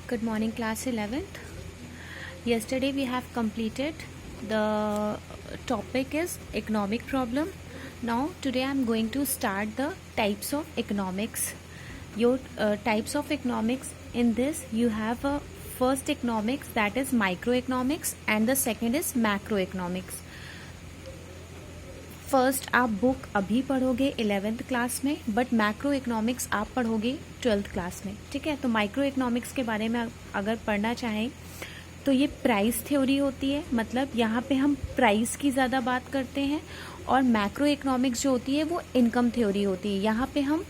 Good morning, class 11th. Yesterday we have completed the topic is economic problem. Now today I am going to start the types of economics. Your types of economics, in this you have a first economics, that is microeconomics, and the second is macroeconomics. First आप book अभी पढ़ोगे 11th class में, but macro economics आप पढ़ोगे 12th class में. ठीक है, तो माइक्रो इकोनॉमिक्स के बारे में अगर पढ़ना चाहें तो ये प्राइस थ्योरी होती है, मतलब यहाँ पे हम प्राइस की ज़्यादा बात करते हैं. और मैक्रो इकोनॉमिक्स जो होती है वो इनकम थ्योरी होती है. यहाँ पे हम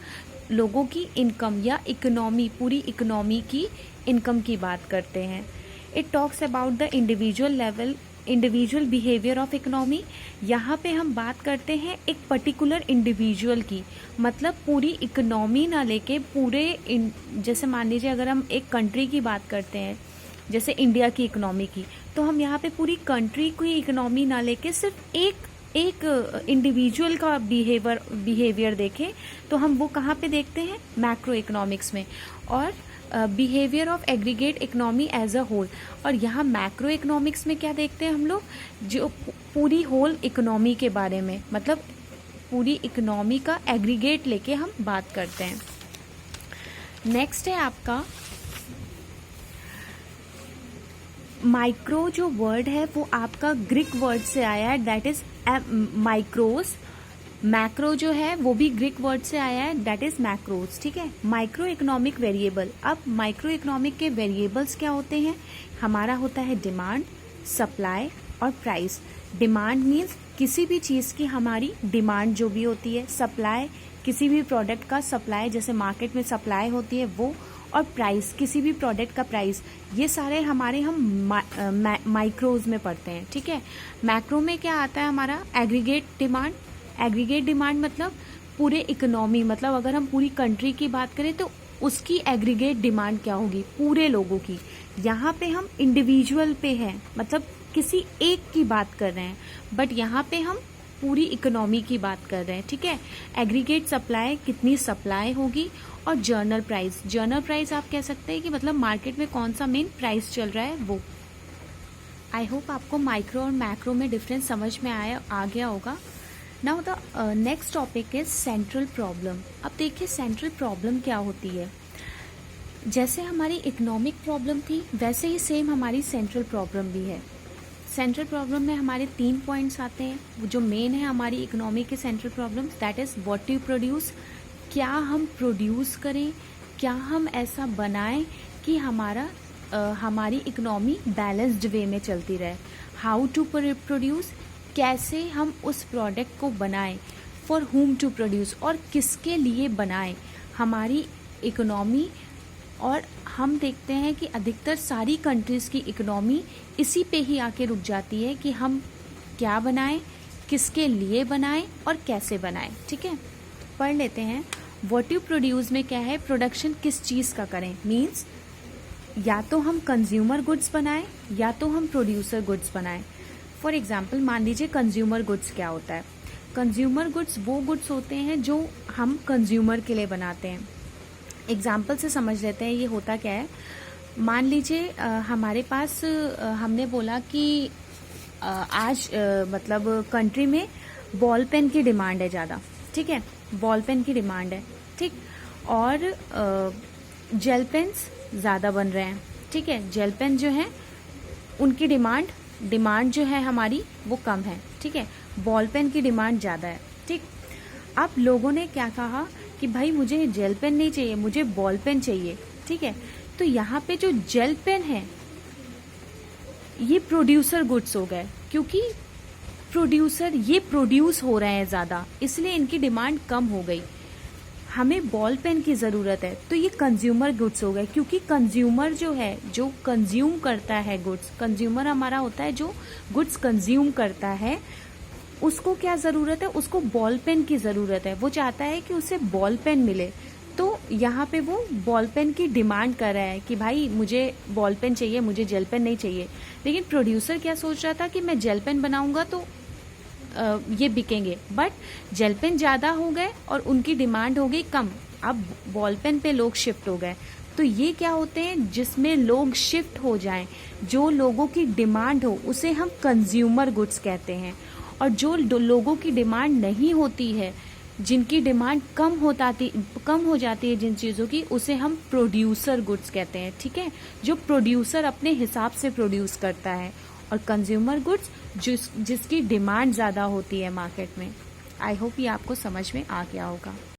लोगों की इनकम या इकोनॉमी, पूरी इकोनॉमी की इनकम की बात करते हैं. It talks about the individual behaviour of economy. यहाँ पे हम बात करते हैं एक पर्टिकुलर इंडिविजुअल की, मतलब पूरी इकोनॉमी ना लेके जैसे मान लीजिए अगर हम एक कंट्री की बात करते हैं, जैसे इंडिया की इकोनॉमी की, तो हम यहाँ पे पूरी कंट्री की इकोनॉमी ना लेके सिर्फ एक इंडिविजुअल का बिहेवियर देखें, तो हम वो कहाँ पे देखते हैं, मैक्रो इकोनॉमिक्स में. और behaviour of aggregate economy as a whole. और यहाँ मैक्रो इकोनॉमिक्स में क्या देखते हैं हम लोग, जो पूरी होल इकोनॉमी के बारे में, मतलब पूरी इकोनॉमी का एग्रीगेट लेके हम बात करते हैं. नेक्स्ट है आपका माइक्रो. जो वर्ड है वो आपका ग्रीक वर्ड से आया है, दैट इज माइक्रोस. मैक्रो जो है वो भी ग्रीक वर्ड से आया है, दैट इज मैक्रोस. ठीक है, माइक्रो इकोनॉमिक वेरिएबल. अब माइक्रो इकोनॉमिक के वेरिएबल्स क्या होते हैं, हमारा होता है डिमांड, सप्लाई और प्राइस. डिमांड मीन्स किसी भी चीज़ की हमारी डिमांड जो भी होती है, सप्लाई किसी भी प्रोडक्ट का सप्लाई, जैसे मार्केट में सप्लाई होती है वो, और प्राइस किसी भी प्रोडक्ट का प्राइस. ये सारे हमारे हम माइक्रोज में पढ़ते हैं. ठीक है, मैक्रो में क्या आता है हमारा, एग्रीगेट डिमांड. एग्रीगेट डिमांड मतलब पूरे इकोनॉमी, मतलब अगर हम पूरी कंट्री की बात करें तो उसकी एग्रीगेट डिमांड क्या होगी, पूरे लोगों की. यहाँ पे हम इंडिविजुअल पे हैं, मतलब किसी एक की बात कर रहे हैं, बट यहाँ पे हम पूरी इकोनॉमी की बात कर रहे हैं. ठीक है, एग्रीगेट सप्लाई, कितनी सप्लाई होगी. और जर्नल प्राइस आप कह सकते हैं कि मतलब मार्केट में कौन सा मेन प्राइस चल रहा है वो. आई होप आपको माइक्रो और मैक्रो में डिफरेंस समझ में आ गया होगा. Now the next topic is central problem. अब देखिए सेंट्रल प्रॉब्लम क्या होती है. जैसे हमारी इकोनॉमिक प्रॉब्लम थी, वैसे ही सेम हमारी सेंट्रल प्रॉब्लम भी है. सेंट्रल प्रॉब्लम में हमारे 3 पॉइंट्स आते हैं जो मेन है हमारी इकोनॉमी के central problem, that is what you produce. क्या हम प्रोड्यूस करें, क्या हम ऐसा बनाएं कि हमारी इकोनॉमी बैलेंस्ड वे में चलती रहे. हाउ टू प्रोड्यूस, कैसे हम उस प्रोडक्ट को बनाएं. फॉर हुम टू प्रोड्यूस, और किसके लिए बनाएं हमारी इकोनॉमी. और हम देखते हैं कि अधिकतर सारी कंट्रीज़ की इकोनॉमी इसी पे ही आके रुक जाती है कि हम क्या बनाएं, किसके लिए बनाएं और कैसे बनाएं. ठीक है, पढ़ लेते हैं. व्हाट यू प्रोड्यूस में क्या है, प्रोडक्शन किस चीज़ का करें, मीन्स या तो हम कंज्यूमर गुड्स बनाएं या तो हम प्रोड्यूसर गुड्स बनाएं. फॉर एग्जाम्पल मान लीजिए कंज्यूमर गुड्स क्या होता है. कंज्यूमर गुड्स वो गुड्स होते हैं जो हम कंज्यूमर के लिए बनाते हैं. एग्जाम्पल से समझ लेते हैं ये होता क्या है. मान लीजिए हमारे पास हमने बोला कि आज मतलब कंट्री में बॉल पेन की डिमांड है ज़्यादा. ठीक है, बॉल पेन की डिमांड है. ठीक, और जेल पेन्स ज़्यादा बन रहे हैं. ठीक है, जेल पेन जो है उनकी डिमांड जो है हमारी वो कम है. ठीक है, बॉल पेन की डिमांड ज़्यादा है. ठीक, अब लोगों ने क्या कहा कि भाई मुझे जेल पेन नहीं चाहिए, मुझे बॉल पेन चाहिए. ठीक है, तो यहाँ पे जो जेल पेन है ये प्रोड्यूसर गुड्स हो गए, क्योंकि ये प्रोड्यूस हो रहे हैं ज़्यादा, इसलिए इनकी डिमांड कम हो गई. हमें बॉल पेन की ज़रूरत है, तो ये कंज्यूमर गुड्स हो गए, क्योंकि कंज्यूमर जो है जो कंज्यूम करता है गुड्स, कंज्यूमर हमारा होता है जो गुड्स कंज्यूम करता है, उसको क्या ज़रूरत है, उसको बॉल पेन की ज़रूरत है. वो चाहता है कि उसे बॉल पेन मिले, तो यहाँ पे वो बॉल पेन की डिमांड कर रहा है कि भाई मुझे बॉल पेन चाहिए, मुझे जेल पेन नहीं चाहिए. लेकिन प्रोड्यूसर क्या सोच रहा था कि मैं जेल पेन बनाऊंगा तो ये बिकेंगे, बट जेल पेन ज़्यादा हो गए और उनकी डिमांड हो गई कम. अब बॉल पेन पे लोग शिफ्ट हो गए, तो ये क्या होते हैं, जिसमें लोग शिफ्ट हो जाएं, जो लोगों की डिमांड हो उसे हम कंज्यूमर गुड्स कहते हैं। और जो लोगों की डिमांड नहीं होती है, जिनकी डिमांड कम हो जाती है जिन चीज़ों की, उसे हम प्रोड्यूसर गुड्स कहते हैं। ठीक है, जो प्रोड्यूसर अपने हिसाब से प्रोड्यूस करता है, और कंज्यूमर गुड्स जिसकी डिमांड ज़्यादा होती है मार्केट में। आई होप ये आपको समझ में आ गया होगा।